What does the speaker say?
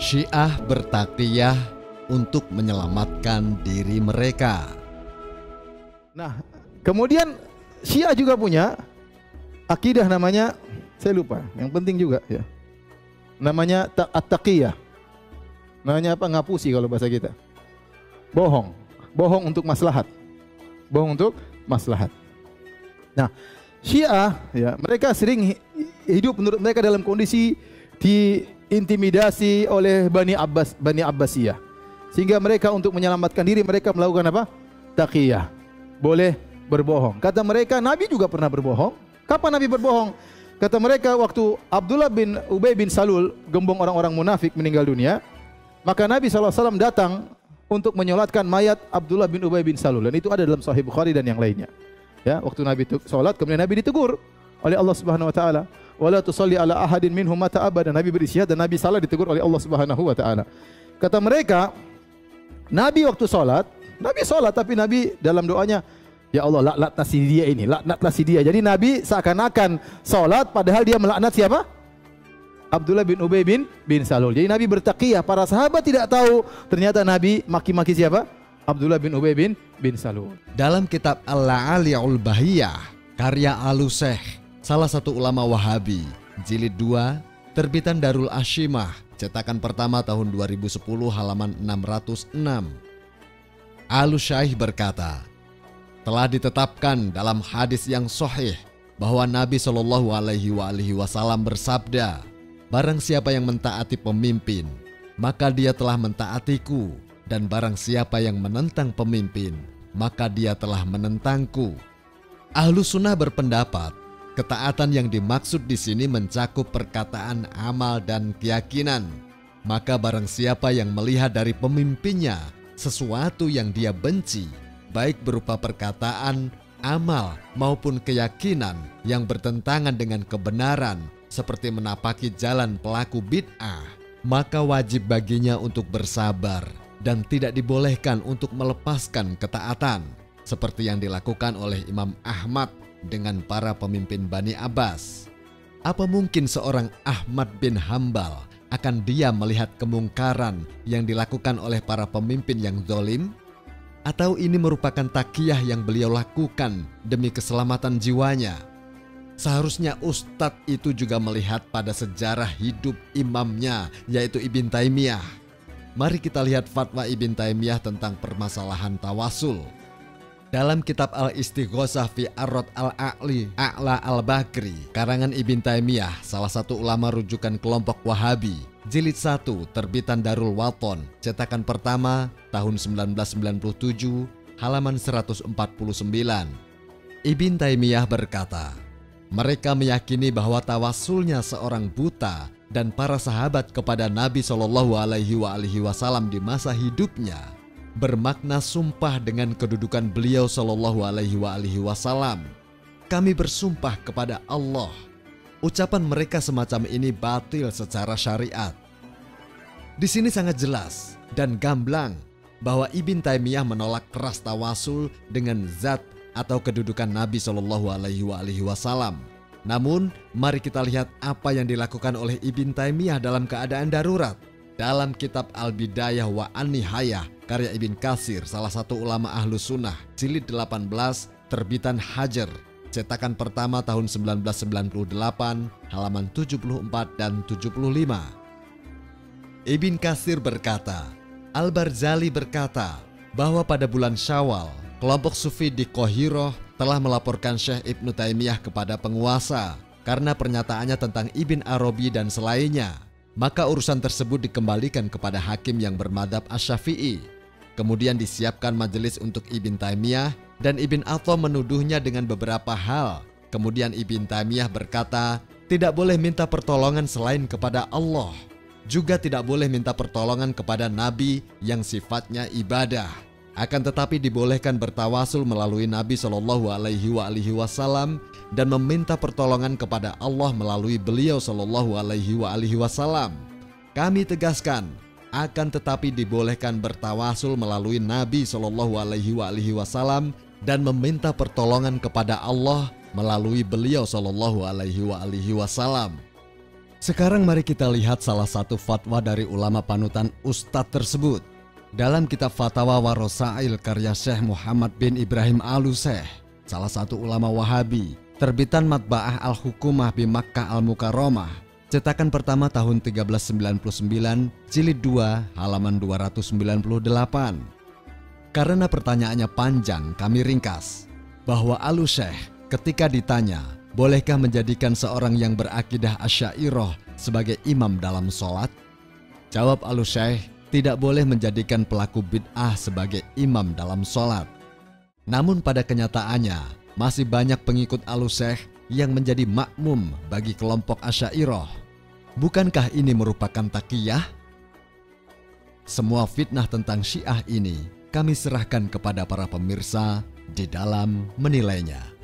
Syiah bertakliyah untuk menyelamatkan diri mereka. Nah, kemudian Syiah juga punya akidah namanya, saya lupa, yang penting juga ya. Namanya at-taqiyah. Namanya apa? Ngapusi kalau bahasa kita. Bohong. Bohong untuk maslahat. Bohong untuk maslahat. Nah, Syiah ya, mereka sering hidup menurut mereka dalam kondisi diintimidasi oleh Bani Abbasiyah. Sehingga mereka untuk menyelamatkan diri mereka melakukan apa? Taqiyah. Boleh berbohong. Kata mereka Nabi juga pernah berbohong. Kapan Nabi berbohong? Kata mereka waktu Abdullah bin Ubay bin Salul, gembong orang-orang munafik, meninggal dunia, maka Nabi SAW datang untuk menyolatkan mayat Abdullah bin Ubay bin Salul, dan itu ada dalam Sahih Bukhari dan yang lainnya. Ya, waktu Nabi sholat, kemudian Nabi ditegur oleh Allah Subhanahu Wa Taala. Wala tusalli ala ahadin minhum mata abada. Nabi berisyad dan Nabi salah ditegur oleh Allah Subhanahu Wa Taala. Kata mereka, Nabi waktu sholat, Nabi sholat tapi Nabi dalam doanya, ya Allah laknatlah si dia ini, laknatlah si dia. Jadi Nabi seakan-akan sholat padahal dia melaknat siapa? Abdullah bin Ubay bin Salul. Jadi Nabi bertaqiyah, para sahabat tidak tahu ternyata Nabi maki-maki siapa? Abdullah bin Ubay bin Salul. Dalam kitab Al-La'aliyul Bahiyah karya Al-Syekh, salah satu ulama Wahabi, jilid 2, terbitan Darul Ashimah, cetakan pertama tahun 2010 halaman 606. Al-Syekh berkata, telah ditetapkan dalam hadis yang sahih bahwa Nabi Shallallahu Alaihi Wasallam bersabda, barang siapa yang mentaati pemimpin, maka dia telah mentaatiku, dan barang siapa yang menentang pemimpin, maka dia telah menentangku. Ahlus Sunnah berpendapat, ketaatan yang dimaksud di sini mencakup perkataan, amal, dan keyakinan. Maka barang siapa yang melihat dari pemimpinnya sesuatu yang dia benci, baik berupa perkataan, amal, maupun keyakinan yang bertentangan dengan kebenaran, seperti menapaki jalan pelaku bid'ah, maka wajib baginya untuk bersabar dan tidak dibolehkan untuk melepaskan ketaatan, seperti yang dilakukan oleh Imam Ahmad dengan para pemimpin Bani Abbas. Apa mungkin seorang Ahmad bin Hambal akan diam melihat kemungkaran yang dilakukan oleh para pemimpin yang zalim? Atau ini merupakan taqiyah yang beliau lakukan demi keselamatan jiwanya? Seharusnya Ustadz itu juga melihat pada sejarah hidup imamnya, yaitu Ibn Taimiyah. Mari kita lihat fatwa Ibn Taimiyah tentang permasalahan tawasul. Dalam kitab Al-Istighosah fi Ar-Rad Al-A'li A'la Al-Bakri, karangan Ibn Taimiyah, salah satu ulama rujukan kelompok Wahabi, jilid 1, terbitan Darul Waton, cetakan pertama tahun 1997, halaman 149. Ibn Taimiyah berkata, mereka meyakini bahwa tawasulnya seorang buta dan para sahabat kepada Nabi Shallallahu Alaihi Wasallam di masa hidupnya bermakna sumpah dengan kedudukan beliau Shallallahu Alaihi Wasallam. Kami bersumpah kepada Allah. Ucapan mereka semacam ini batil secara syariat. Di sini sangat jelas dan gamblang bahwa Ibn Taimiyah menolak keras tawasul dengan zat atau kedudukan Nabi Shallallahu Alaihi Wasallam. Namun, mari kita lihat apa yang dilakukan oleh Ibn Taimiyah dalam keadaan darurat. Dalam kitab Al-Bidayah wa An-Nihayah karya Ibn Katsir, salah satu ulama Ahlus Sunnah, jilid 18, terbitan Hajar, cetakan pertama tahun 1998, halaman 74 dan 75. Ibn Katsir berkata, Al-Barzali berkata bahwa pada bulan Syawal, kelompok Sufi di Qahiroh telah melaporkan Syekh Ibn Taimiyah kepada penguasa karena pernyataannya tentang Ibn Arabi dan selainnya. Maka urusan tersebut dikembalikan kepada hakim yang bermadzhab Asy-Syafi'i. Kemudian disiapkan majelis untuk Ibn Taimiyah dan Ibn Atham menuduhnya dengan beberapa hal. Kemudian Ibn Taimiyah berkata, tidak boleh minta pertolongan selain kepada Allah. Juga tidak boleh minta pertolongan kepada Nabi yang sifatnya ibadah. Akan tetapi dibolehkan bertawasul melalui Nabi Shallallahu Alaihi Wasallam dan meminta pertolongan kepada Allah melalui beliau Shallallahu Alaihi Wasallam. Kami tegaskan, akan tetapi dibolehkan bertawasul melalui Nabi Shallallahu Alaihi Wasallam dan meminta pertolongan kepada Allah melalui beliau Shallallahu Alaihi Wasallam. Sekarang mari kita lihat salah satu fatwa dari ulama panutan Ustadz tersebut. Dalam kitab Fatawa Warosail karya Syekh Muhammad bin Ibrahim Al-Useh, salah satu ulama Wahabi, terbitan Matba'ah Al-Hukumah bi Makkah Al-Mukarramah, cetakan pertama tahun 1399, jilid 2, halaman 298. Karena pertanyaannya panjang, kami ringkas bahwa Al-Useh ketika ditanya, bolehkah menjadikan seorang yang berakidah Asy'ariyah sebagai imam dalam sholat? Jawab Al-Useh, tidak boleh menjadikan pelaku bid'ah sebagai imam dalam sholat. Namun pada kenyataannya, masih banyak pengikut Al-Useh yang menjadi makmum bagi kelompok Asy'ariyah. Bukankah ini merupakan taqiyah? Semua fitnah tentang Syiah ini kami serahkan kepada para pemirsa di dalam menilainya.